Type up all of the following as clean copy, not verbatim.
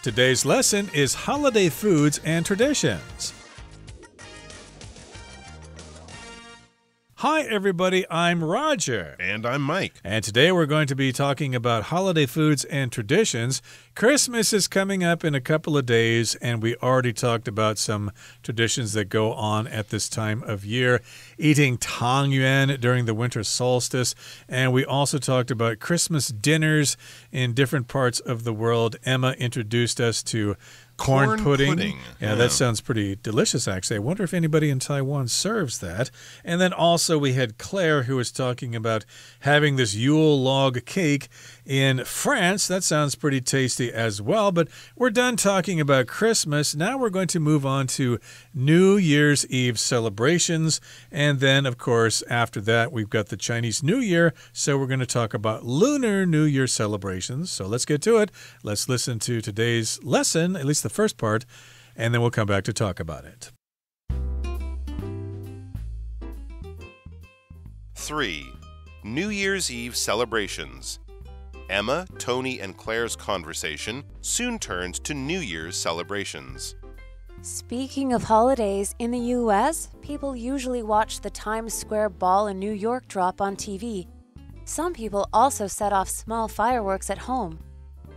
Today's lesson is holiday foods and traditions. Hi, everybody. I'm Roger. And I'm Mike. And today we're going to be talking about holiday foods and traditions. Christmas is coming up in a couple of days, and we already talked about some traditions that go on at this time of year. Eating tangyuan during the winter solstice. And we also talked about Christmas dinners in different parts of the world. Emma introduced us to corn pudding. Yeah, that sounds pretty delicious, actually. I wonder if anybody in Taiwan serves that. And then also we had Claire, who was talking about having this Yule log cake in France. That sounds pretty tasty as well. But we're done talking about Christmas. Now we're going to move on to New Year's Eve celebrations. And then, of course, after that, we've got the Chinese New Year. So we're going to talk about Lunar New Year celebrations. So let's get to it. Let's listen to today's lesson, at least the first part, and then we'll come back to talk about it. 3. New Year's Eve celebrations. Emma, Tony, and Claire's conversation soon turns to New Year's celebrations. Speaking of holidays, in the U.S., people usually watch the Times Square ball in New York drop on TV. Some people also set off small fireworks at home.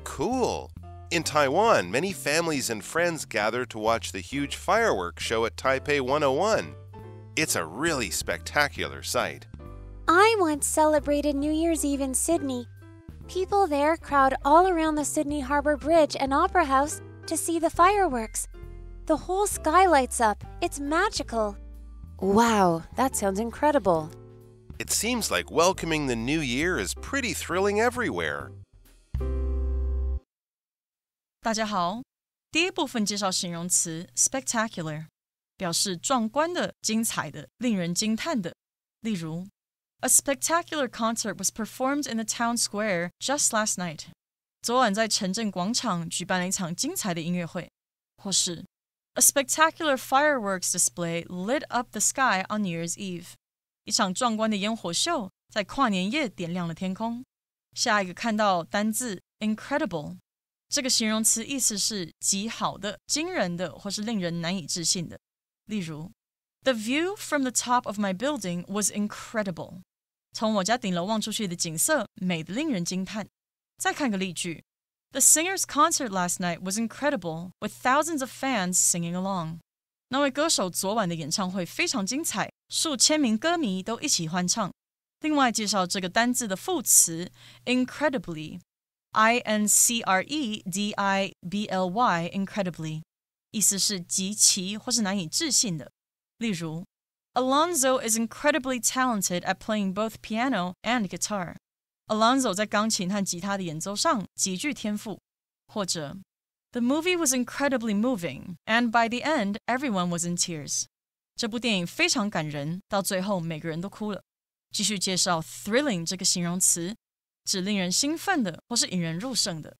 Cool! In Taiwan, many families and friends gather to watch the huge fireworks show at Taipei 101. It's a really spectacular sight. I once celebrated New Year's Eve in Sydney. People there crowd all around the Sydney Harbour Bridge and Opera House to see the fireworks. The whole sky lights up. It's magical. Wow, that sounds incredible. It seems like welcoming the new year is pretty thrilling everywhere. 大家好，第一部分介绍形容词 spectacular， 表示壮观的、精彩的、令人惊叹的。例如 A spectacular concert was performed in the town square just last night. 昨晚在城镇广场举办了一场精彩的音乐会。或是 A spectacular fireworks display lit up the sky on New Year's Eve. 一场壮观的烟火秀在跨年夜点亮了天空。下一个看到单字 incredible。这个形容词意思是极好的、惊人的或是令人难以置信的。例如 The view from the top of my building was incredible. 从我家顶楼望出去的景色美得令人惊叹。再看个例句 The singer's concert last night was incredible, with thousands of fans singing along. 那位歌手昨晚的演唱会非常精彩，数千名歌迷都一起欢唱。另外介绍这个单字的副词 incredibly。incredibly, incredibly, 意思是极其或是难以置信的。例如 Alonzo is incredibly talented at playing both piano and guitar. Alonzo 在钢琴和吉他的演奏上极具天赋。或者 The movie was incredibly moving, and by the end, everyone was in tears. 这部电影非常感人，到最后每个人都哭了。继续介绍 thrilling 这个形容词，指令人兴奋的或是引人入胜的。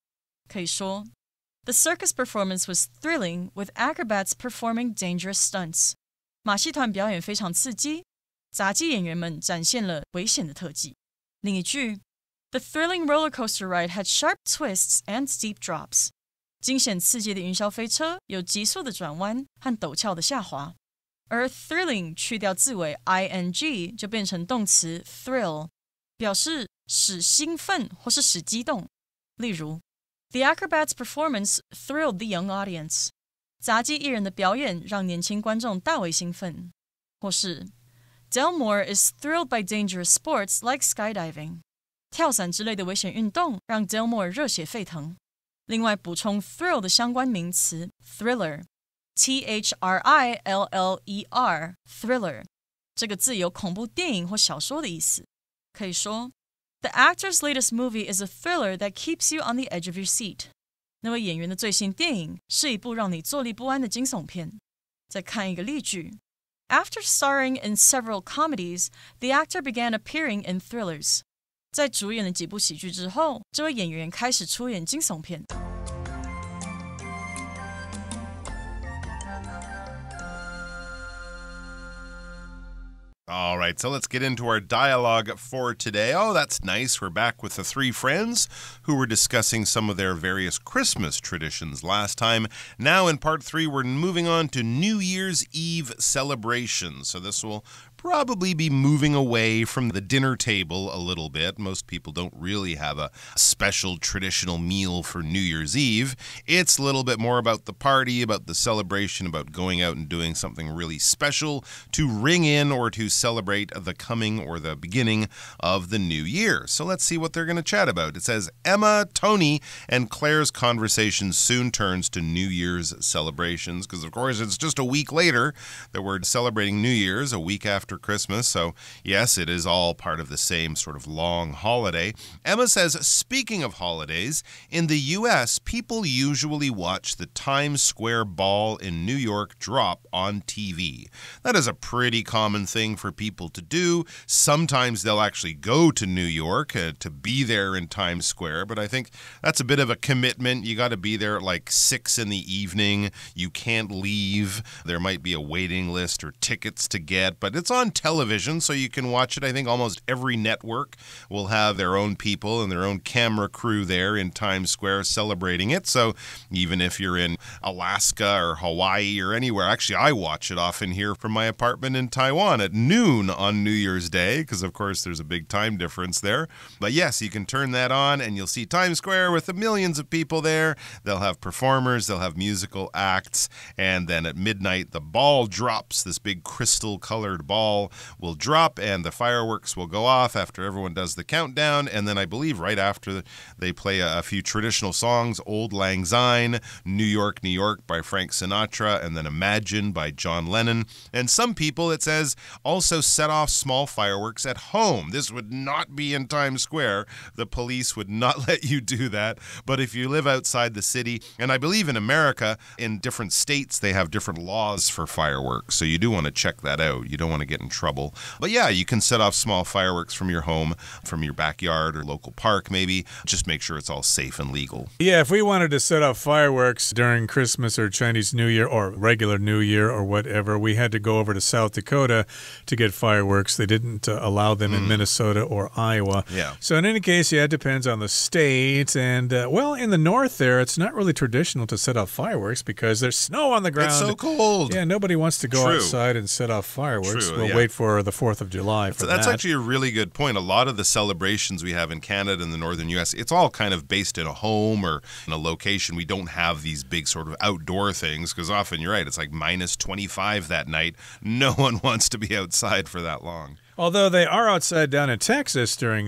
可以说 The circus performance was thrilling, with acrobats performing dangerous stunts. 马戏团表演非常刺激，杂技演员们展现了危险的特技。另一句 The thrilling roller coaster ride had sharp twists and steep drops. 惊险刺激的云霄飞车有急速的转弯和陡峭的下滑。而 thrilling 去掉字尾 ing 就变成动词 thrill， 表示使兴奋或是使激动。例如 The acrobat's performance thrilled the young audience. 杂技艺人的表演让年轻观众大为兴奋。或是 Delmore is thrilled by dangerous sports like skydiving. 跳伞之类的危险运动让 Delmore 热血沸腾。另外补充 thrill 的相关名词 thriller, T-H-R-I-L-L-E-R, thriller. 这个字有恐怖电影或小说的意思。可以说The actor's latest movie is a thriller that keeps you on the edge of your seat. 那位演员的最新电影是一部让你坐立不安的惊悚片。再看一个例句 After starring in several comedies, the actor began appearing in thrillers. 在主演了几部喜剧之后，这位演员开始出演惊悚片。All right, so let's get into our dialogue for today. Oh, that's nice. We're back with the three friends who were discussing some of their various Christmas traditions last time. Now in part 3, we're moving on to New Year's Eve celebrations. So this will probably be moving away from the dinner table a little bit. Most people don't really have a special traditional meal for New Year's Eve. It's a little bit more about the party, about the celebration, about going out and doing something really special to ring in or to celebrate the coming or the beginning of the new year. So let's see what they're going to chat about. It says, Emma, Tony, and Claire's conversation soon turns to New Year's celebrations because, of course, it's just a week later that we're celebrating New Year's, a week after Christmas. So, yes, it is all part of the same sort of long holiday. Emma says, speaking of holidays, in the U.S., people usually watch the Times Square Ball in New York drop on TV. That is a pretty common thing for people to do. Sometimes they'll actually go to New York to be there in Times Square, but I think that's a bit of a commitment. You got to be there at like 6 in the evening. You can't leave. There might be a waiting list or tickets to get, but it's on television, so you can watch it. I think almost every network will have their own people and their own camera crew there in Times Square celebrating it. So even if you're in Alaska or Hawaii or anywhere, actually I watch it often here from my apartment in Taiwan at noon on New Year's Day, because of course there's a big time difference there. But yes, you can turn that on and you'll see Times Square with the millions of people there. They'll have performers, they'll have musical acts, and then at midnight the ball drops. This big crystal colored ball will drop and the fireworks will go off after everyone does the countdown, and then I believe right after they play a few traditional songs, Auld Lang Syne, New York, New York by Frank Sinatra, and then Imagine by John Lennon. And some people, it says, also set off small fireworks at home. This would not be in Times Square. The police would not let you do that. But if you live outside the city, and I believe in America, in different states, they have different laws for fireworks. So you do want to check that out. You don't want to get in trouble. But yeah, you can set off small fireworks from your home, from your backyard or local park maybe. Just make sure it's all safe and legal. Yeah, if we wanted to set off fireworks during Christmas or Chinese New Year or regular New Year or whatever, we had to go over to South Dakota to get fireworks. They didn't allow them in Minnesota or Iowa. Yeah. So in any case, yeah, it depends on the state. And, well, in the north there, it's not really traditional to set off fireworks because there's snow on the ground. It's so cold. Yeah, nobody wants to go outside and set off fireworks. We'll wait for the 4th of July for That's that. actually a really good point. A lot of the celebrations we have in Canada and the northern U.S., it's all kind of based in a home or in a location. We don't have these big sort of outdoor things because often, you're right, it's like minus 25 that night. No one wants to be outside for that long. Although they are outside down in Texas during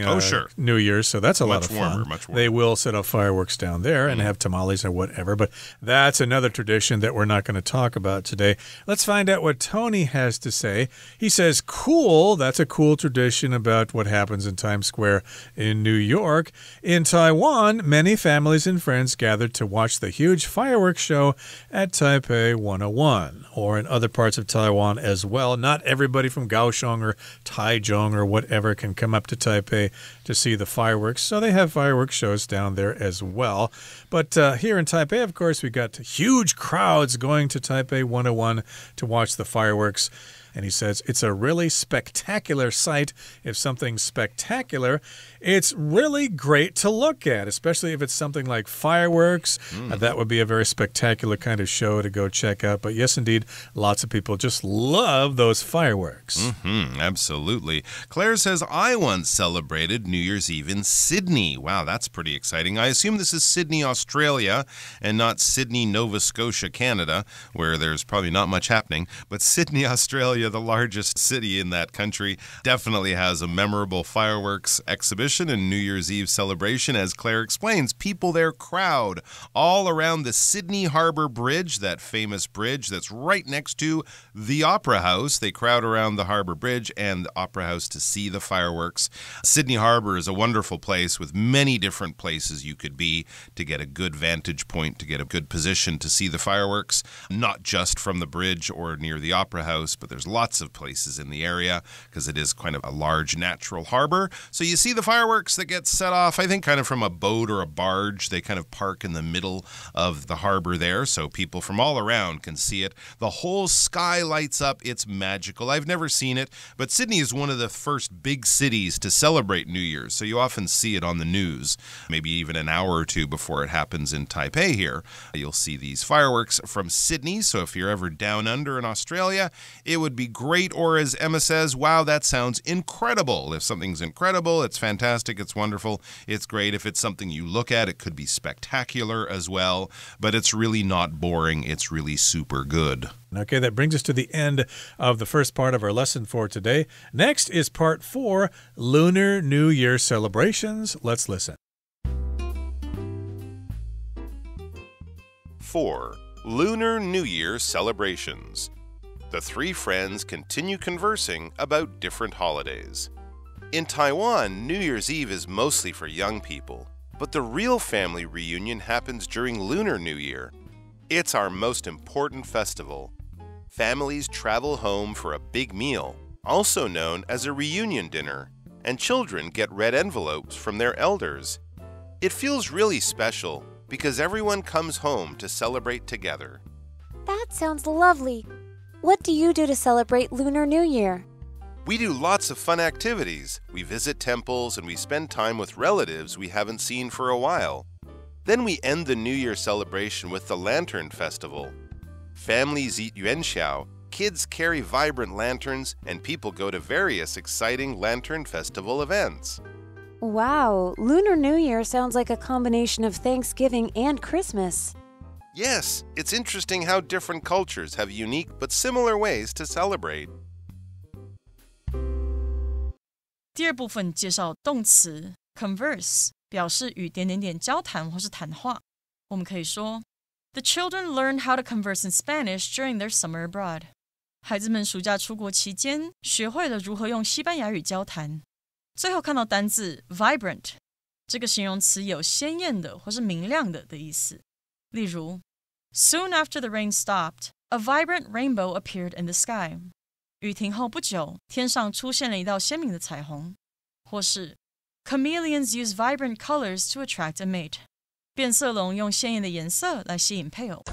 New Year's, so that's a lot of fun. Much warmer. They will set off fireworks down there and have tamales or whatever, but that's another tradition that we're not going to talk about today. Let's find out what Tony has to say. He says, cool, that's a cool tradition about what happens in Times Square in New York. In Taiwan, many families and friends gathered to watch the huge fireworks show at Taipei 101, or in other parts of Taiwan as well. Not everybody from Kaohsiung or Taichung or whatever can come up to Taipei to see the fireworks. So they have fireworks shows down there as well. But here in Taipei, of course, we got huge crowds going to Taipei 101 to watch the fireworks. And he says it's a really spectacular sight. If something's spectacular, it's really great to look at, especially if it's something like fireworks. That would be a very spectacular kind of show to go check out. But yes, indeed, lots of people just love those fireworks. Absolutely. Claire says, I once celebrated New Year's Eve in Sydney. Wow, that's pretty exciting. I assume this is Sydney, Australia, and not Sydney, Nova Scotia, Canada, where there's probably not much happening. But Sydney, Australia, the largest city in that country, definitely has a memorable fireworks exhibition and New Year's Eve celebration. As Claire explains, people there crowd all around the Sydney Harbour Bridge, that famous bridge that's right next to the Opera House. They crowd around the Harbour Bridge and the Opera House to see the fireworks. Sydney Harbour is a wonderful place with many different places you could be to get a good vantage point, to get a good position to see the fireworks, not just from the bridge or near the Opera House, but there's lots of places in the area because it is kind of a large natural harbor. So you see the fireworks that get set off, I think, kind of from a boat or a barge. They kind of park in the middle of the harbor there, so people from all around can see it. The whole sky lights up. It's magical. I've never seen it, but Sydney is one of the first big cities to celebrate New Year's, so you often see it on the news, maybe even an hour or two before it happens in Taipei here. You'll see these fireworks from Sydney, so if you're ever down under in Australia, it would be great. Or as Emma says, wow, that sounds incredible. If something's incredible, it's fantastic, it's wonderful, it's great. If it's something you look at, it could be spectacular as well, but it's really not boring. It's really super good. Okay, that brings us to the end of the first part of our lesson for today. Next is part 4, Lunar New Year celebrations. Let's listen. 4. Lunar New Year celebrations. The three friends continue conversing about different holidays. In Taiwan, New Year's Eve is mostly for young people, but the real family reunion happens during Lunar New Year. It's our most important festival. Families travel home for a big meal, also known as a reunion dinner, and children get red envelopes from their elders. It feels really special because everyone comes home to celebrate together. That sounds lovely. What do you do to celebrate Lunar New Year? We do lots of fun activities. We visit temples and we spend time with relatives we haven't seen for a while. Then we end the New Year celebration with the Lantern Festival. Families eat yuanxiao, kids carry vibrant lanterns, and people go to various exciting Lantern Festival events. Wow, Lunar New Year sounds like a combination of Thanksgiving and Christmas. Yes, it's interesting how different cultures have unique but similar ways to celebrate. 第二部分介绍动词 converse， 表示与点点点交谈或是谈话。我们可以说 The children learned how to converse in Spanish during their summer abroad. 孩子们暑假出国期间学会了如何用西班牙语交谈。最后看到单字 vibrant， 这个形容词有鲜艳的或是明亮的意思。例如 Soon after the rain stopped, a vibrant rainbow appeared in the sky. 雨停后不久，天上出现了一道鲜明的彩虹。或是 Chameleons use vibrant colors to attract a mate. 变色龙用鲜艳的颜色来吸引配偶。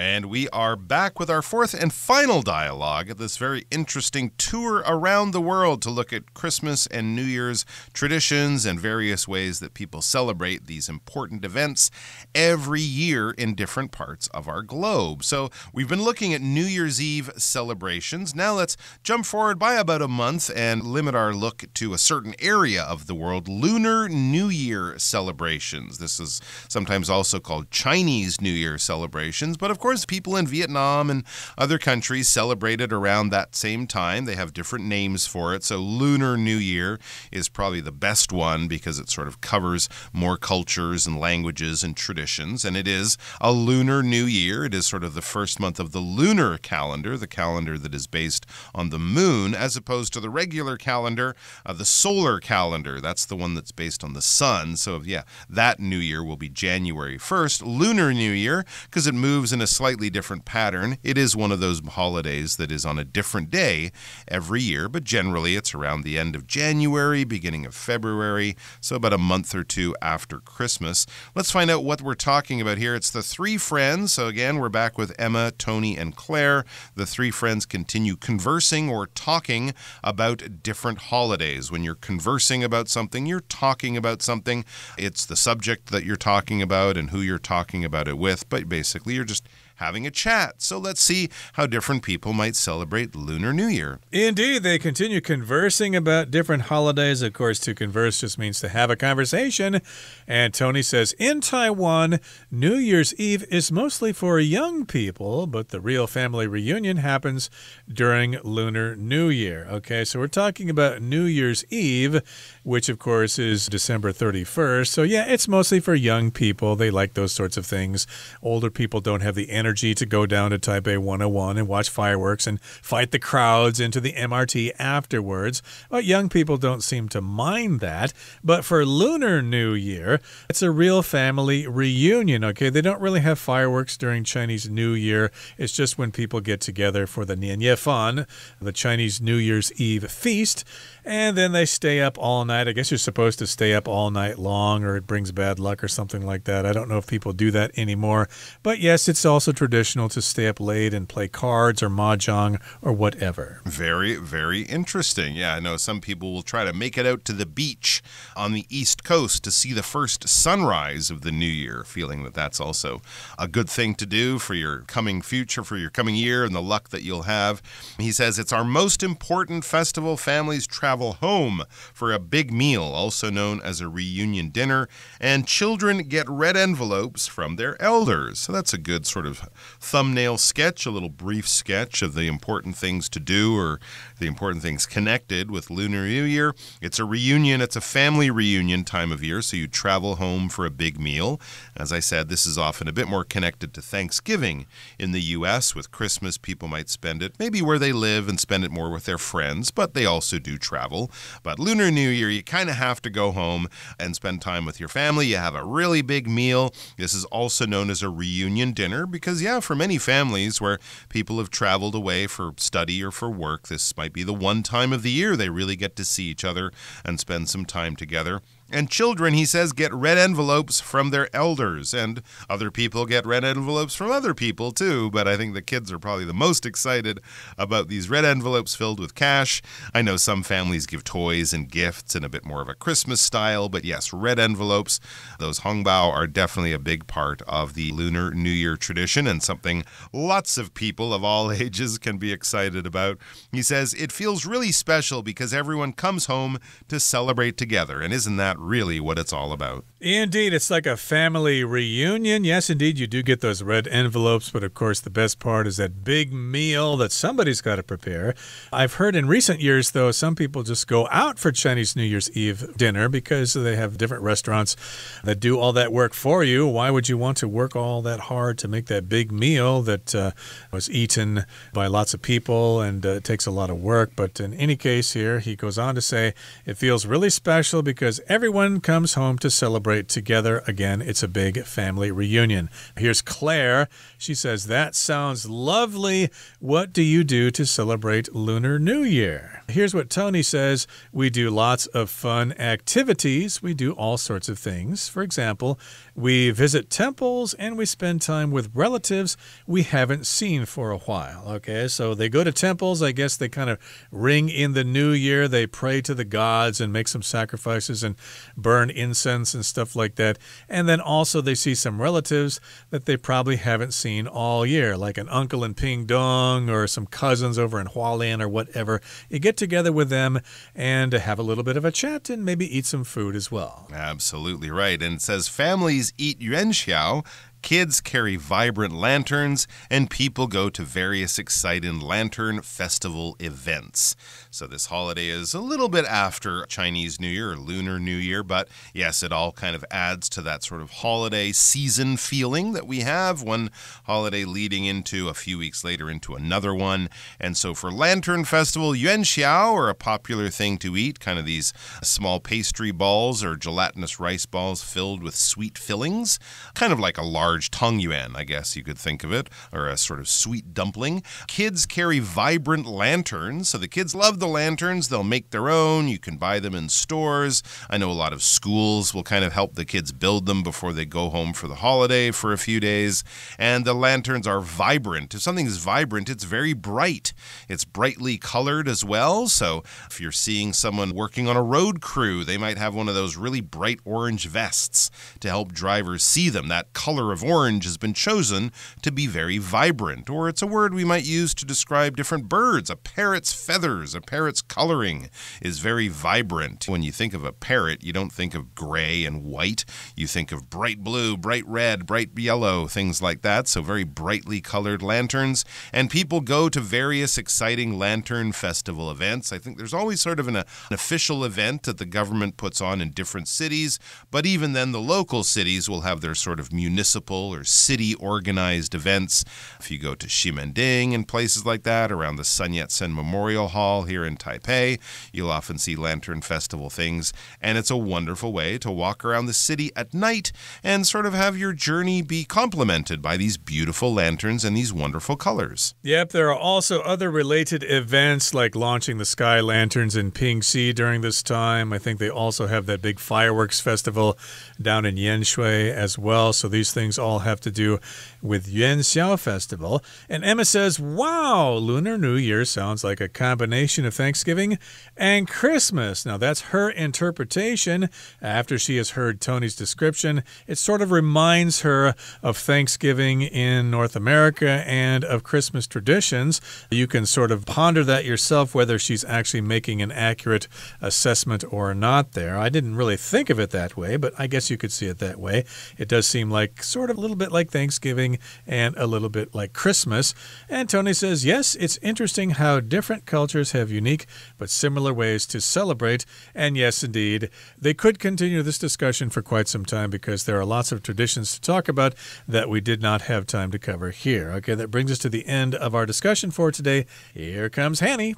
And we are back with our fourth and final dialogue of this very interesting tour around the world to look at Christmas and New Year's traditions and various ways that people celebrate these important events every year in different parts of our globe. So we've been looking at New Year's Eve celebrations. Now let's jump forward by about a month and limit our look to a certain area of the world, Lunar New Year celebrations. This is sometimes also called Chinese New Year celebrations, but of course people in Vietnam and other countries celebrate it around that same time. They have different names for it. So Lunar New Year is probably the best one because it sort of covers more cultures and languages and traditions. And it is a Lunar New Year. It is sort of the first month of the lunar calendar, the calendar that is based on the moon, as opposed to the regular calendar, the solar calendar. That's the one that's based on the sun. So yeah, that New Year will be January 1st. Lunar New Year, because it moves in a slightly different pattern. It is one of those holidays that is on a different day every year, but generally it's around the end of January, beginning of February, so about a month or two after Christmas. Let's find out what we're talking about here. It's the three friends. So again, we're back with Emma, Tony, and Claire. The three friends continue conversing or talking about different holidays. When you're conversing about something, you're talking about something. It's the subject that you're talking about and who you're talking about it with, but basically you're just having a chat. So let's see how different people might celebrate Lunar New Year. Indeed, they continue conversing about different holidays. Of course, to converse just means to have a conversation. And Tony says, in Taiwan, New Year's Eve is mostly for young people, but the real family reunion happens during Lunar New Year. Okay, so we're talking about New Year's Eve, which of course is December 31st. So yeah, it's mostly for young people. They like those sorts of things. Older people don't have the energy energy to go down to Taipei 101 and watch fireworks and fight the crowds into the MRT afterwards. But young people don't seem to mind that. But for Lunar New Year, it's a real family reunion, okay? They don't really have fireworks during Chinese New Year. It's just when people get together for the Nian Ye Fan, the Chinese New Year's Eve feast. And then they stay up all night. I guess you're supposed to stay up all night long or it brings bad luck or something like that. I don't know if people do that anymore. But yes, it's also traditional to stay up late and play cards or mahjong or whatever. Very, very interesting. Yeah, I know some people will try to make it out to the beach on the East Coast to see the first sunrise of the new year, feeling that that's also a good thing to do for your coming future, for your coming year and the luck that you'll have. He says it's our most important festival. Families travel home for a big meal, also known as a reunion dinner, and children get red envelopes from their elders. So that's a good sort of thumbnail sketch, a little brief sketch of the important things to do or the important things connected with Lunar New Year. It's a reunion. It's a family reunion time of year, so you travel home for a big meal. As I said, this is often a bit more connected to Thanksgiving in the U.S. With Christmas, people might spend it maybe where they live and spend it more with their friends, but they also do travel. But Lunar New Year, you kind of have to go home and spend time with your family. You have a really big meal. This is also known as a reunion dinner because, yeah, for many families where people have traveled away for study or for work, this might be the one time of the year they really get to see each other and spend some time together. And children, he says, get red envelopes from their elders. And other people get red envelopes from other people, too. But I think the kids are probably the most excited about these red envelopes filled with cash. I know some families give toys and gifts in a bit more of a Christmas style. But yes, red envelopes, those hongbao, are definitely a big part of the Lunar New Year tradition and something lots of people of all ages can be excited about. He says, it feels really special because everyone comes home to celebrate together. And isn't that really what it's all about? Indeed, it's like a family reunion. Yes, indeed, you do get those red envelopes, but of course the best part is that big meal that somebody's got to prepare. I've heard in recent years, though, some people just go out for Chinese New Year's Eve dinner because they have different restaurants that do all that work for you. Why would you want to work all that hard to make that big meal that was eaten by lots of people and it takes a lot of work? But in any case here, he goes on to say, it feels really special because everyone comes home to celebrate together. Again, it's a big family reunion. Here's Claire. She says, that sounds lovely. What do you do to celebrate Lunar New Year? Here's what Tony says. We do lots of fun activities. We do all sorts of things. For example, we visit temples and we spend time with relatives we haven't seen for a while. Okay, so they go to temples. I guess they kind of ring in the new year. They pray to the gods and make some sacrifices and burn incense and stuff like that. And then also they see some relatives that they probably haven't seen all year, like an uncle in Pingdong or some cousins over in Hualien or whatever. You get together with them and have a little bit of a chat and maybe eat some food as well. Absolutely right. And it says families eat yuanxiao. Kids carry vibrant lanterns, and people go to various exciting lantern festival events. So this holiday is a little bit after Chinese New Year or Lunar New Year, but yes, it all kind of adds to that sort of holiday season feeling that we have, one holiday leading into a few weeks later into another one. And so for Lantern Festival, yuanxiao are a popular thing to eat, kind of these small pastry balls or gelatinous rice balls filled with sweet fillings, kind of like a large tong yuan, I guess you could think of it, or a sort of sweet dumpling. Kids carry vibrant lanterns, so the kids love the lanterns. They'll make their own. You can buy them in stores. I know a lot of schools will kind of help the kids build them before they go home for the holiday for a few days. And the lanterns are vibrant. If something is vibrant, it's very bright. It's brightly colored as well. So if you're seeing someone working on a road crew, they might have one of those really bright orange vests to help drivers see them. That color of orange has been chosen to be very vibrant. Or it's a word we might use to describe different birds. A parrot's feathers. A parrot's coloring is very vibrant. When you think of a parrot, you don't think of gray and white. You think of bright blue, bright red, bright yellow, things like that. So very brightly colored lanterns. And people go to various exciting lantern festival events. I think there's always sort of an official event that the government puts on in different cities. But even then, the local cities will have their sort of municipal or city-organized events. If you go to Ximending and places like that, around the Sun Yat-sen Memorial Hall here in Taipei, you'll often see lantern festival things. And it's a wonderful way to walk around the city at night and sort of have your journey be complemented by these beautiful lanterns and these wonderful colors. Yep, there are also other related events like launching the sky lanterns in Pingxi during this time. I think they also have that big fireworks festival down in Yanshui as well. So these things all have to do with Yuanxiao Festival. And Emma says, wow, Lunar New Year sounds like a combination of Thanksgiving and Christmas. Now, that's her interpretation. After she has heard Tony's description, it sort of reminds her of Thanksgiving in North America and of Christmas traditions. You can sort of ponder that yourself, whether she's actually making an accurate assessment or not there. I didn't really think of it that way, but I guess you could see it that way. It does seem like sort of a little bit like Thanksgiving and a little bit like Christmas. And Tony says, yes, it's interesting how different cultures have unique but similar ways to celebrate. And yes, indeed, they could continue this discussion for quite some time because there are lots of traditions to talk about that we did not have time to cover here. Okay, that brings us to the end of our discussion for today. Here comes Hanny.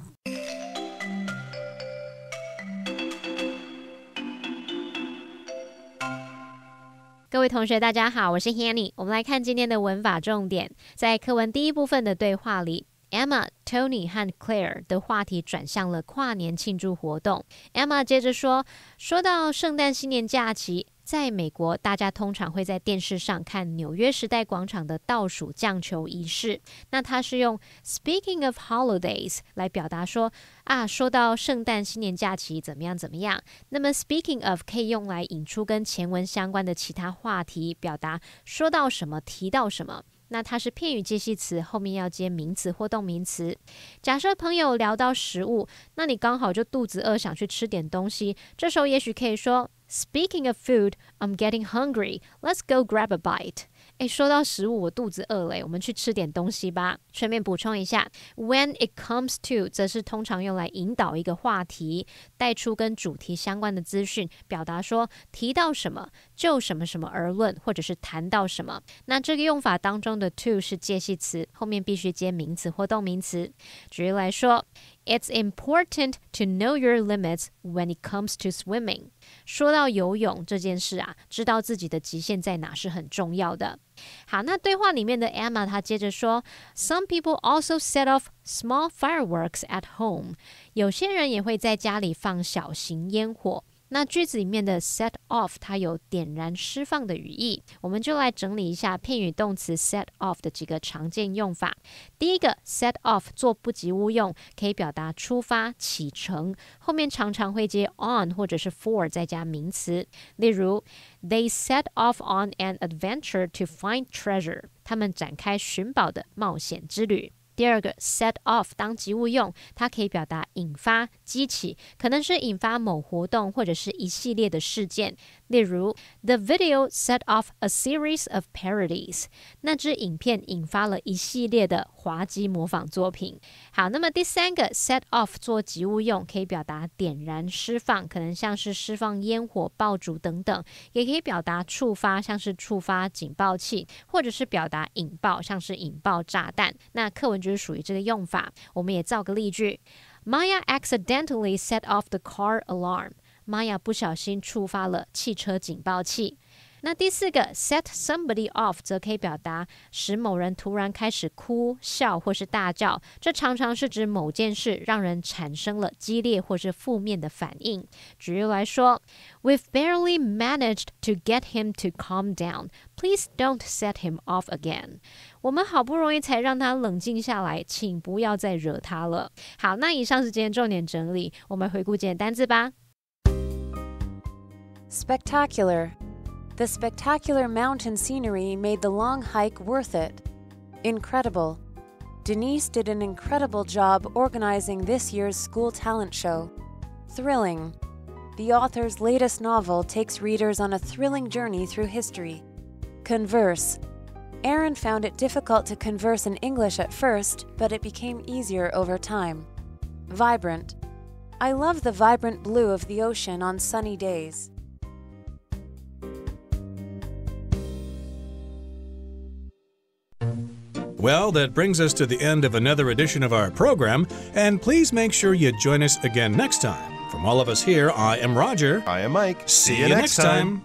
各位同学大家好，我是 Hanny。 我们来看今天的文法重点。在课文第一部分的对话里， Emma、Tony 和 Claire 的话题转向了跨年庆祝活动。 Emma 接着说到圣诞新年假期，在美国大家通常会在电视上看纽约时代广场的倒数降球仪式。那他是用 Speaking of holidays 来表达说说到圣诞新年假期怎么样怎么样。那么 Speaking of 可以用来引出跟前文相关的其他话题，表达说到什么提到什么。那它是片语介系词，后面要接名词或动名词。假设朋友聊到食物，那你刚好就肚子饿，想去吃点东西，这时候也许可以说 Speaking of food, I'm getting hungry. Let's go grab a bite. 说到食物，我肚子饿了，我们去吃点东西吧。顺便补充一下 When it comes to 则是通常用来引导一个话题，带出跟主题相关的资讯，表达说提到什么，就什么什么而论，或者是谈到什么。那这个用法当中的 to 是介系词，后面必须接名词或动名词。举例来说， It's important to know your limits when it comes to swimming. 说到游泳这件事知道自己的极限在哪是很重要的。好，那对话里面的 Emma 她接着说 Some people also set off small fireworks at home. 有些人也会在家里放小型烟火。那句子里面的 set off 它有点燃释放的语义，我们就来整理一下片语动词 set off 的几个常见用法。第一个 set off 做不及物用，可以表达出发启程，后面常常会接 on 或者是 for 再加名词。例如 They set off on an adventure to find treasure. 他们展开寻宝的冒险之旅。第二个 set off 当及物用，它可以表达引发激起，可能是引发某活动或者是一系列的事件。例如 The video set off a series of parodies. 那支影片引发了一系列的滑稽模仿作品。好，那么第三个 set off 做及物用，可以表达点燃释放，可能像是释放烟火爆竹等等，也可以表达触发，像是触发警报器，或者是表达引爆，像是引爆炸弹。那课文就是属于这个用法。我们也造个例句 Maya accidentally set off the car alarm. Maya 不小心触发了汽车警报器。那第四个 set somebody off 则可以表达使某人突然开始哭笑或是大叫，这常常是指某件事让人产生了激烈或是负面的反应。举例来说 We've barely managed to get him to calm down. Please don't set him off again. 我们好不容易才让他冷静下来，请不要再惹他了。好，那以上是今天重点整理，我们回顾今天单字吧。Spectacular.The spectacular mountain scenery made the long hike worth it. Incredible. Denise did an incredible job organizing this year's school talent show. Thrilling. The author's latest novel takes readers on a thrilling journey through history. Converse. Aaron found it difficult to converse in English at first, but it became easier over time. Vibrant. I love the vibrant blue of the ocean on sunny days. Well, that brings us to the end of another edition of our program, and please make sure you join us again next time. From all of us here, I am Roger. I am Mike. See you next time.